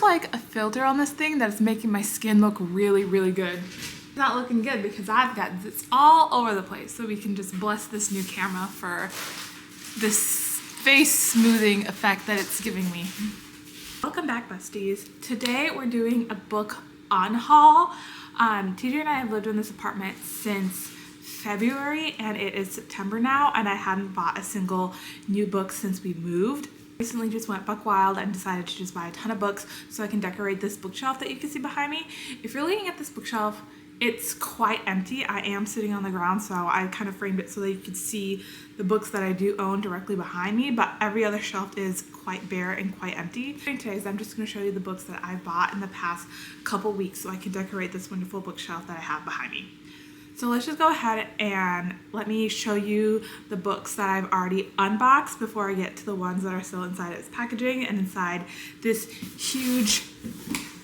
like a filter on this thing that's making my skin look really, really good. It's not looking good because I've got this all over the place. So we can just bless this new camera for this face smoothing effect that it's giving me. Welcome back, besties. Today we're doing a book unhaul. TJ and I have lived in this apartment since February and it is September now, and I hadn't bought a single new book since we moved. Recently just went buck wild and decided to just buy a ton of books so I can decorate this bookshelf that you can see behind me. If you're looking at this bookshelf, it's quite empty. I am sitting on the ground, so I kind of framed it so that you could see the books that I do own directly behind me, but every other shelf is quite bare and quite empty. Today, I'm just going to show you the books that I bought in the past couple weeks so I can decorate this wonderful bookshelf that I have behind me. So let's just go ahead and let me show you the books that I've already unboxed before I get to the ones that are still inside its packaging and inside this huge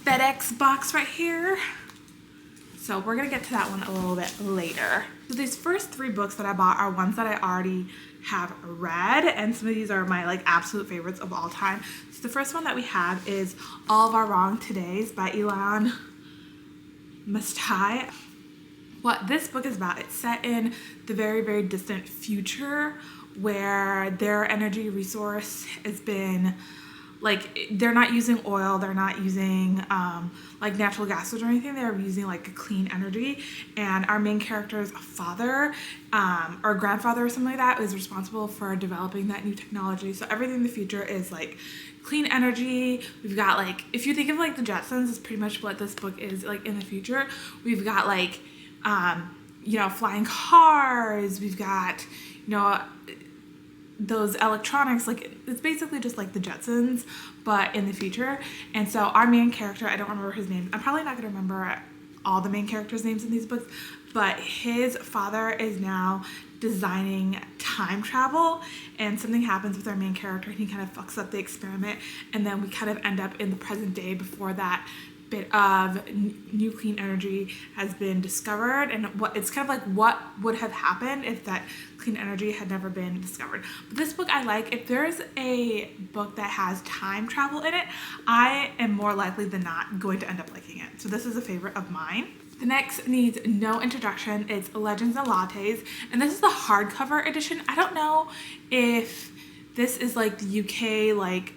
FedEx box right here. So we're gonna get to that one a little bit later. So these first three books that I bought are ones that I already have read, and some of these are my absolute favorites of all time. So the first one that we have is All of Our Wrong Todays by Ilan Mastai. What this book is about, it's set in the very, very distant future where their energy resource has been, they're not using oil, they're not using natural gases or anything, they're using a clean energy, and our main character's father or grandfather or something like that is responsible for developing that new technology. So everything in the future is clean energy. We've got if you think of the Jetsons, is pretty much what this book is in the future. We've got flying cars, we've got those electronics, it's basically just like the Jetsons but in the future. And so our main character, I don't remember his name, I'm probably not going to remember all the main characters' names in these books, but his father is now designing time travel, and something happens with our main character and he kind of fucks up the experiment, and then we kind of end up in the present day before that bit of new clean energy has been discovered, and it's kind of what would have happened if that clean energy had never been discovered. But this book I like. If there's a book that has time travel in it, I am more likely than not going to end up liking it. So this is a favorite of mine. The next needs no introduction. It's Legends and Lattes, and this is the hardcover edition. I don't know if this is the UK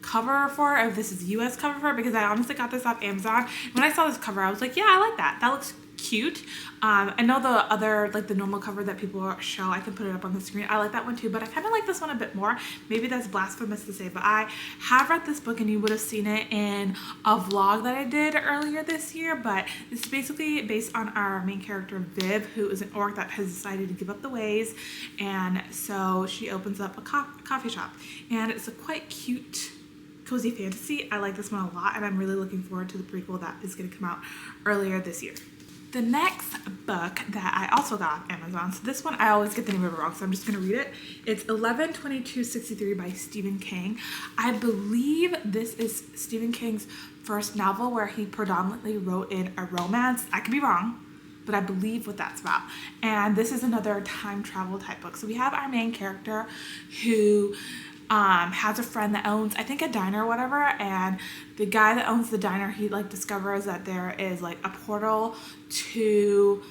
cover for it, or if this is US cover for it, because I honestly got this off Amazon. When I saw this cover, I was like, yeah, I like that. That looks cute. I know the other, the normal cover that people show, I can put it up on the screen. I like that one too, but I kind of like this one a bit more. Maybe that's blasphemous to say, but I have read this book and you would have seen it in a vlog that I did earlier this year, but this is basically based on our main character, Viv, who is an orc that has decided to give up the ways, and so she opens up a coffee shop, and it's a quite cute cozy fantasy. I like this one a lot, and I'm really looking forward to the prequel that is going to come out earlier this year. The next book that I also got on Amazon, so this one I always get the name of it wrong, so I'm just going to read it. It's 11/22/63 by Stephen King. I believe this is Stephen King's first novel where he predominantly wrote in a romance. I could be wrong, but I believe what that's about. And this is another time travel type book. So we have our main character who has a friend that owns, I think, a diner or whatever, and the guy that owns the diner, he discovers that there is a portal to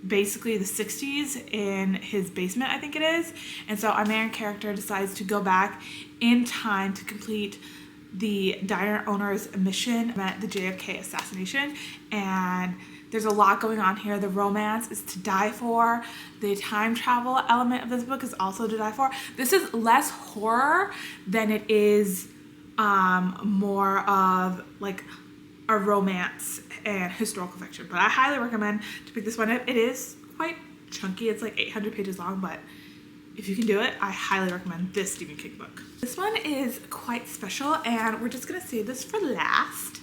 basically the 60s in his basement, I think it is. And so our main character decides to go back in time to complete the diner owner's mission at the JFK assassination, and there's a lot going on here. The romance is to die for. The time travel element of this book is also to die for. This is less horror than it is more of a romance and historical fiction. But I highly recommend to pick this one up. It is quite chunky. It's 800 pages long, but if you can do it, I highly recommend this Stephen King book. This one is quite special, and we're just gonna save this for last.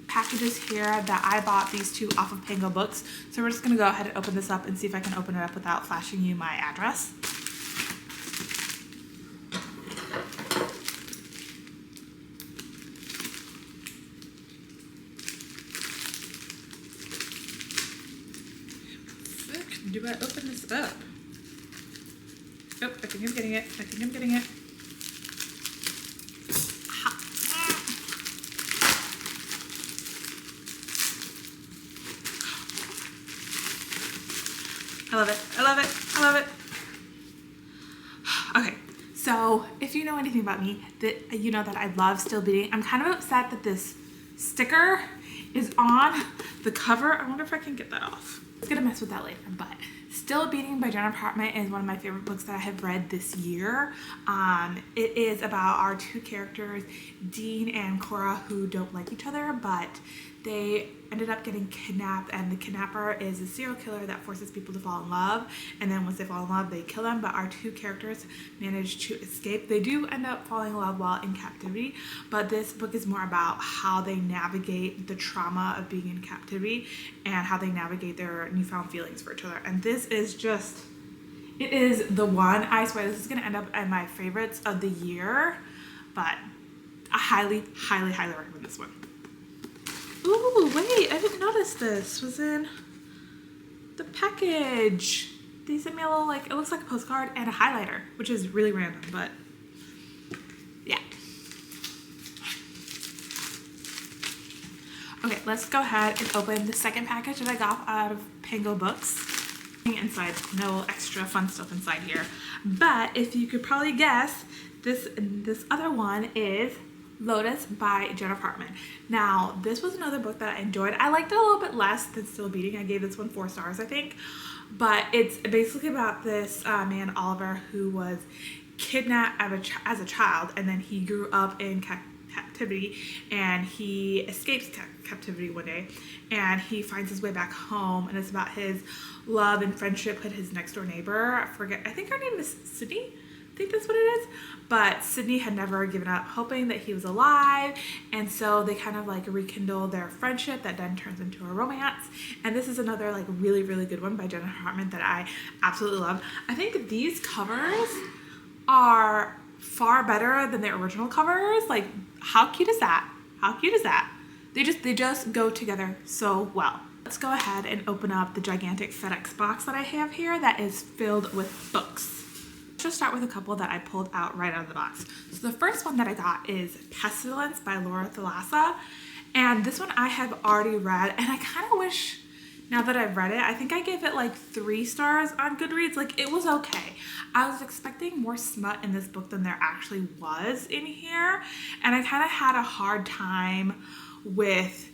Packages here that I bought these two off of Pango Books. So we're just gonna go ahead and open this up and see if I can open it up without flashing you my address. Frick, do I open this up? Oh, I think I'm getting it. I love it. I love it. I love it. Okay, so if you know anything about me, that you know that I love Still Beating. I'm kind of upset that this sticker is on the cover. I wonder if I can get that off. I'm gonna mess with that later, but Still Beating by Jenna Hartman is one of my favorite books that I have read this year. It is about our two characters, Dean and Cora, who don't like each other, but they ended up getting kidnapped, and the kidnapper is a serial killer that forces people to fall in love, and then once they fall in love they kill them. But our two characters manage to escape. They do end up falling in love while in captivity, but this book is more about how they navigate the trauma of being in captivity and how they navigate their newfound feelings for each other. And this is just, it is the one. I swear this is going to end up in my favorites of the year, but I highly recommend this one. Ooh, wait, I didn't notice this was in the package. They sent me a little, like, it looks like a postcard and a highlighter, which is really random, but yeah. Okay, let's go ahead and open the second package that I got out of Pango Books. Inside, no extra fun stuff inside here, but if you could probably guess, this other one is Lotus by Jenna Hartman. Now, this was another book that I enjoyed. I liked it a little bit less than Still Beating. I gave this one 4 stars, I think. But it's basically about this man, Oliver, who was kidnapped as a child, and then he grew up in captivity, and he escapes captivity one day, and he finds his way back home, and it's about his love and friendship with his next door neighbor. I think her name is Sydney. I think that's what it is. But Sydney had never given up hoping that he was alive, and so they kind of like rekindle their friendship that then turns into a romance. And this is another like really good one by Jenna Hartman that I absolutely love. I think these covers are far better than the original covers. Like, how cute is that? How cute is that? They just go together so well. Let's go ahead and open up the gigantic FedEx box that I have here that is filled with books. Let's just start with a couple that I pulled out right out of the box. So the first one that I got is Pestilence by Laura Thalassa. And this one I have already read, and I kind of wish, now that I've read it, I think I gave it like 3 stars on Goodreads. Like, it was okay. I was expecting more smut in this book than there actually was in here. And I kind of had a hard time with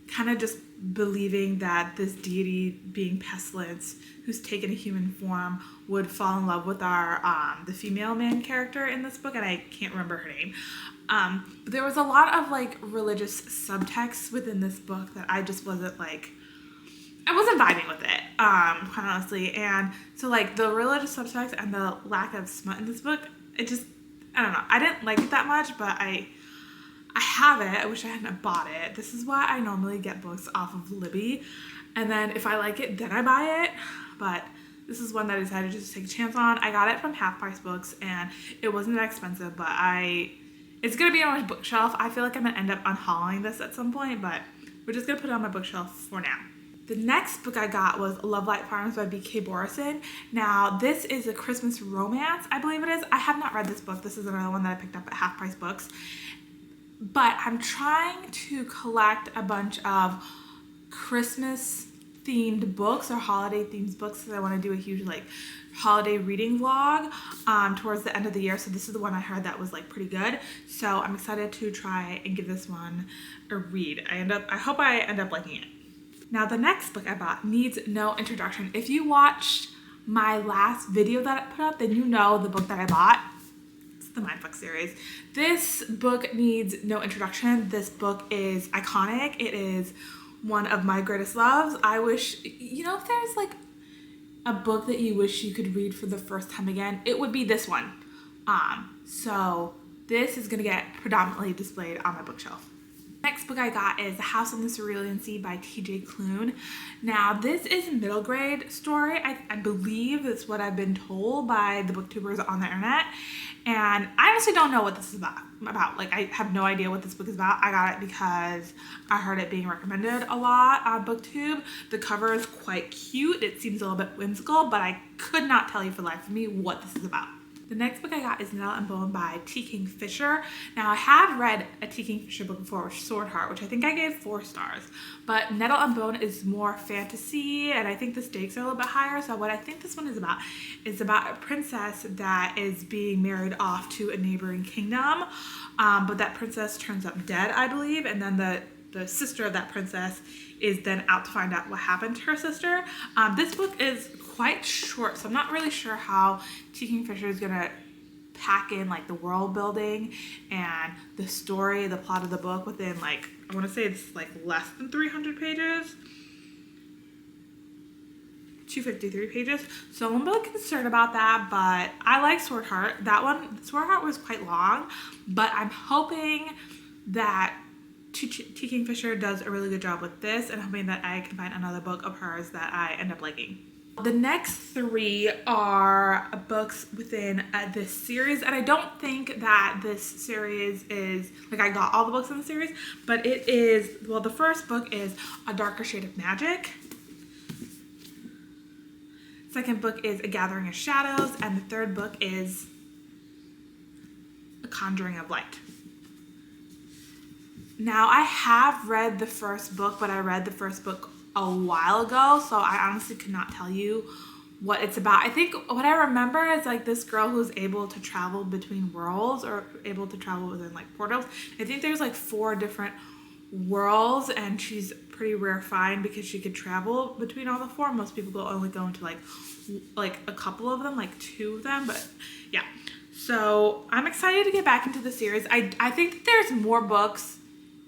kind of just believing that this deity being Pestilence, who's taken a human form, would fall in love with our the female main character in this book, and I can't remember her name. But there was a lot of like religious subtext within this book that I just wasn't like, I wasn't vibing with it, quite honestly. And so like the religious subtext and the lack of smut in this book, it just, I don't know, I didn't like it that much, but I have it. I wish I hadn't bought it. This is why I normally get books off of Libby, and then if I like it, then I buy it. But this is one that I decided to just take a chance on. I got it from Half Price Books, and it wasn't that expensive, but it's gonna be on my bookshelf. I feel like I'm gonna end up unhauling this at some point, but we're just gonna put it on my bookshelf for now. The next book I got was Love Light Farms by B.K. Borison. Now, this is a Christmas romance, I believe it is. I have not read this book. This is another one that I picked up at Half Price Books. But I'm trying to collect a bunch of Christmas themed books or holiday themed books, because I want to do a huge like holiday reading vlog towards the end of the year. So this is the one I heard that was like pretty good. So I'm excited to try and give this one a read. I hope I end up liking it. Now, the next book I bought needs no introduction. If you watched my last video that I put up, then you know the book that I bought. The Mindfuck series. This book needs no introduction. This book is iconic. It is one of my greatest loves. I wish, you know, if there's like a book that you wish you could read for the first time again, it would be this one. So this is gonna get predominantly displayed on my bookshelf. Next book I got is The House on the Cerulean Sea by T.J. Klune. Now, this is a middle grade story. I believe that's what I've been told by the booktubers on the internet. And I honestly don't know what this is about. Like, I have no idea what this book is about. I got it because I heard it being recommended a lot on BookTube. The cover is quite cute. It seems a little bit whimsical, but I could not tell you for the life of me what this is about. The next book I got is Nettle and Bone by T. Kingfisher. Now, I have read a T. Kingfisher book before, Sword Heart, which I think I gave 4 stars. But Nettle and Bone is more fantasy, and I think the stakes are a little bit higher. So what I think this one is about a princess that is being married off to a neighboring kingdom. But that princess turns up dead, I believe, and then the sister of that princess is then out to find out what happened to her sister. This book is quite short, so I'm not really sure how T. Kingfisher is gonna pack in like the world building and the story, the plot of the book within like, I want to say it's like less than 300 pages. 253 pages. So I'm a little concerned about that, but I like Sword Heart. Sword Heart was quite long, but I'm hoping that T. Kingfisher does a really good job with this, and hoping that I can find another book of hers that I end up liking. The next 3 are books within this series, and I don't think that this series is, like, I got all the books in the series, but it is, well, the first book is A Darker Shade of Magic. Second book is A Gathering of Shadows, and the third book is A Conjuring of Light. Now, I have read the first book, but I read the first book a while ago, so I honestly could not tell you what it's about. I think what I remember is like this girl who's able to travel between worlds, or able to travel within like portals. I think there's like 4 different worlds, and she's pretty rare find because she could travel between all the 4. Most people only go into like a couple of them, like 2 of them, but yeah. So I'm excited to get back into the series. I think that there's more books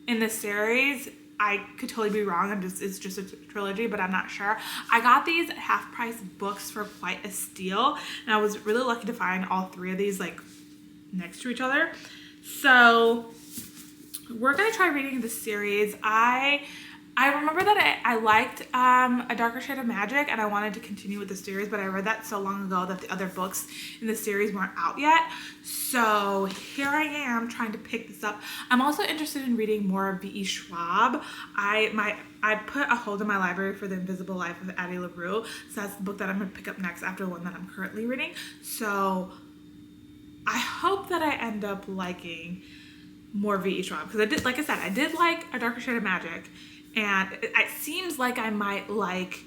in this series. I could totally be wrong. It's just a trilogy, but I'm not sure. I got these at half price books for quite a steal, and I was really lucky to find all 3 of these like next to each other. So we're gonna try reading this series. I remember that I liked A Darker Shade of Magic, and I wanted to continue with the series, but I read that so long ago that the other books in the series weren't out yet. So here I am trying to pick this up. I'm also interested in reading more of V.E. Schwab. I put a hold in my library for The Invisible Life of Addie LaRue, so that's the book that I'm going to pick up next after the one that I'm currently reading. So I hope that I end up liking more V.E. Schwab, because I did, like I said, I did like A Darker Shade of Magic, and it seems like I might like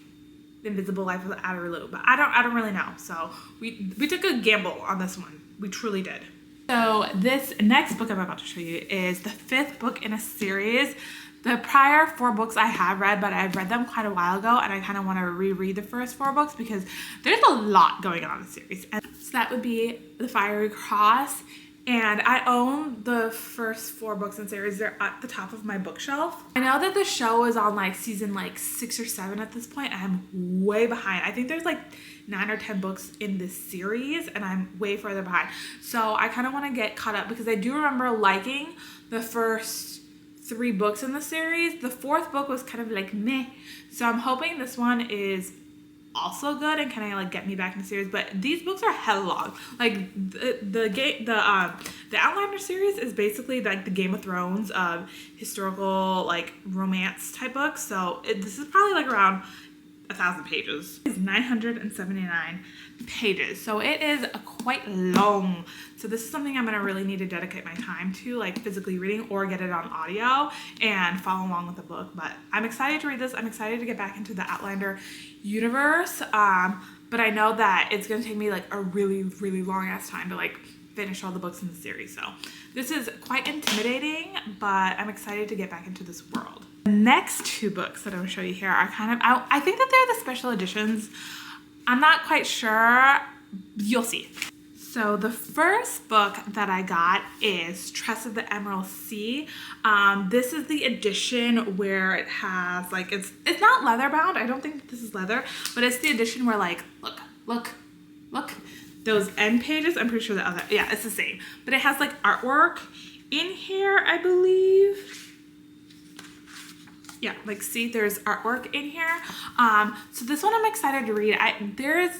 The Invisible Life of Addie LaRue, but I don't really know. So we took a gamble on this one. We truly did. So this next book I'm about to show you is the 5th book in a series. The prior 4 books I have read, but I've read them quite a while ago, and I kind of want to reread the first 4 books because there's a lot going on in the series. And so that would be The Fiery Cross. And I own the first 4 books in the series. They're at the top of my bookshelf. I know that the show is on like season like 6 or 7 at this point, and I'm way behind. I think there's like 9 or 10 books in this series, and I'm way further behind. So I kind of want to get caught up because I do remember liking the first 3 books in the series. The 4th book was kind of like meh. So I'm hoping this one is also good and kind of like get me back in the series, but these books are hella long. Like the Outlander series is basically like the Game of Thrones of historical like romance type books. So this is probably like around 1,000 pages. It's 979 pages, so it is quite long. So this is something I'm gonna really need to dedicate my time to, like physically reading or get it on audio and follow along with the book. But I'm excited to read this. I'm excited to get back into the Outlander universe, but I know that it's gonna take me like a really long ass time to like finish all the books in the series. So this is quite intimidating, but I'm excited to get back into this world. The next 2 books that I'm gonna show you here are kind of, I think that they're the special editions. I'm not quite sure. You'll see. So the first book that I got is Tress of the Emerald Sea. This is the edition where it has like, it's not leather bound. I don't think that this is leather, but it's the edition where like, look, those end pages. I'm pretty sure the other, yeah, it's the same, but it has like artwork in here, I believe. Yeah, like see, there's artwork in here. So this one I'm excited to read.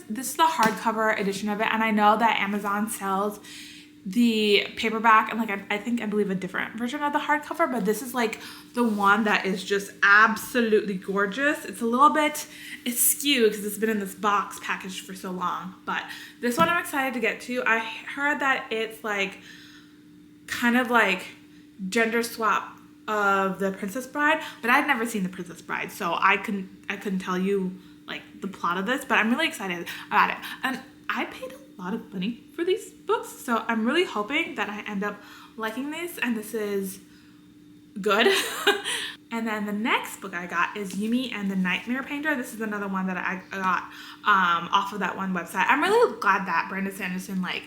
This is the hardcover edition of it, and I know that Amazon sells the paperback and like I believe a different version of the hardcover, but this is like the one that is just absolutely gorgeous. It's a little bit askew because it's been in this box package for so long, but this one I'm excited to get to. I heard that it's like kind of like gender swap of the Princess Bride, but I'd never seen the Princess Bride, so I couldn't tell you like the plot of this, but I'm really excited about it. And I paid a lot of money for these books, so I'm really hoping that I end up liking this and this is good. And then the next book I got is Yumi and the Nightmare Painter. This is another one that I got off of that one website. I'm really glad that Brandon Sanderson like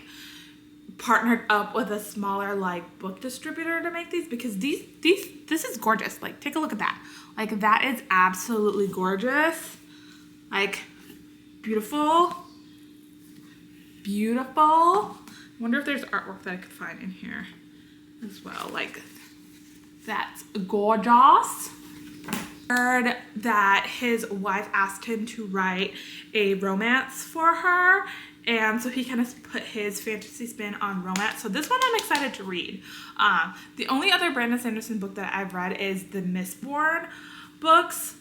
partnered up with a smaller like book distributor to make these, because this is gorgeous. Like, take a look at that. Like, that is absolutely gorgeous. Like, beautiful. I wonder if there's artwork that I could find in here as well. Like, that's gorgeous. Heard that his wife asked him to write a romance for her, and so he kind of put his fantasy spin on romance. So this one I'm excited to read. The only other Brandon Sanderson book that I've read is the Mistborn books.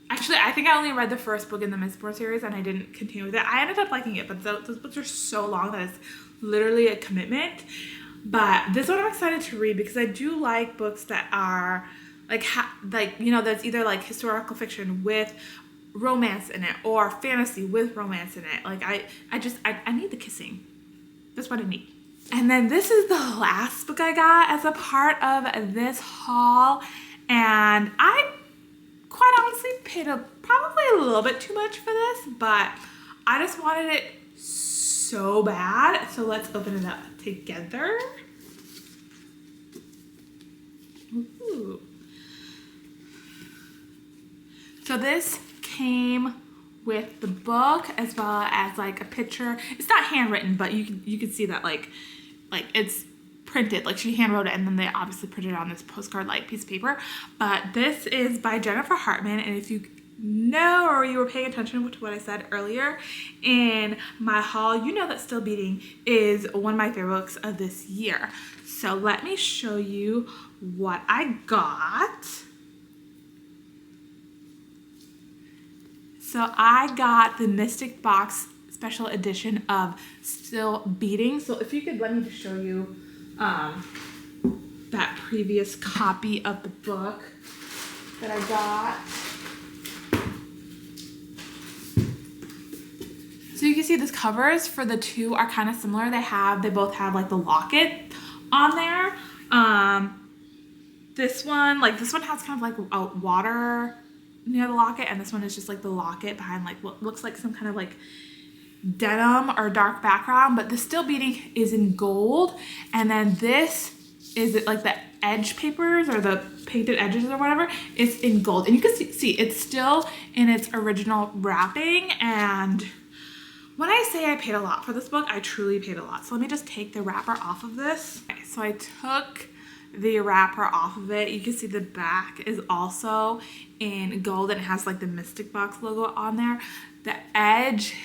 Actually, I think I only read the first book in the Mistborn series and I didn't continue with it. I ended up liking it, but those books are so long that it's literally a commitment. But this one I'm excited to read because I do like books that are like you know, that's either like historical fiction with romance in it or fantasy with romance in it. Like, I need the kissing. That's what I need. And then this is the last book I got as a part of this haul, and I quite honestly paid probably a little bit too much for this, but I just wanted it so bad. So let's open it up together. Ooh. So this came with the book as well as like a picture. It's not handwritten, but you can see that like it's printed. Like, she handwrote it and then they obviously printed it on this postcard like piece of paper. But this is by Jennifer Hartman, and if you know or you were paying attention to what I said earlier in my haul, you know that Still Beating is one of my favorite books of this year. So let me show you what I got. So I got the Mystic Box special edition of Still Beating. So if you could let me just show you that previous copy of the book that I got. So you can see the covers for the two are kind of similar. They both have like the locket on there. This one has kind of like a water near the locket, and this one is just like the locket behind like what looks like some kind of like denim or dark background. But the Still Beating is in gold, and then this is like the edge papers or the painted edges or whatever, it's in gold, and you can see it's still in its original wrapping. And when I say I paid a lot for this book, I truly paid a lot. So let me just take the wrapper off of this. Okay, so I took the wrapper off of it. You can see the back is also in gold and it has like the Mystic Box logo on there. The edge,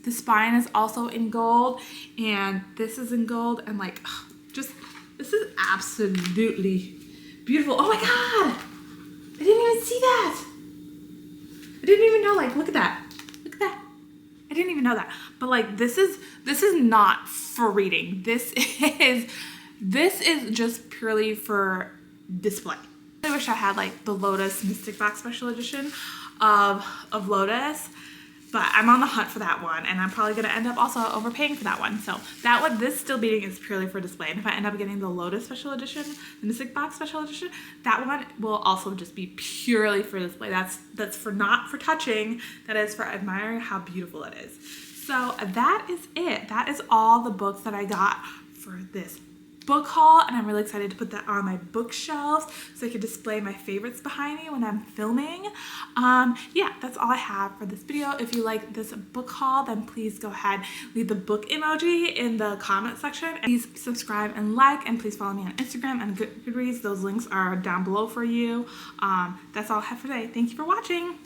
the spine is also in gold, and this is in gold, and like just this is absolutely beautiful. Oh my god, I didn't even see that. I didn't even know, like, look at that, I didn't even know that. But like, this is not for reading. This is just purely for display. I wish I had like the Lotus Mystic Box special edition of Lotus, but I'm on the hunt for that one, and I'm probably gonna end up also overpaying for that one. So that one, this Still Beating, is purely for display. And if I end up getting the Lotus special edition, the Mystic Box special edition, that one will also just be purely for display. That's for not for touching. That is for admiring how beautiful it is. So that is it. That is all the books that I got for this book haul, and I'm really excited to put that on my bookshelves so I can display my favorites behind me when I'm filming. Yeah, that's all I have for this video. If you like this book haul, then please go ahead, leave the book emoji in the comment section. Please subscribe and like, and please follow me on Instagram and Goodreads. Those links are down below for you. That's all I have for today. Thank you for watching.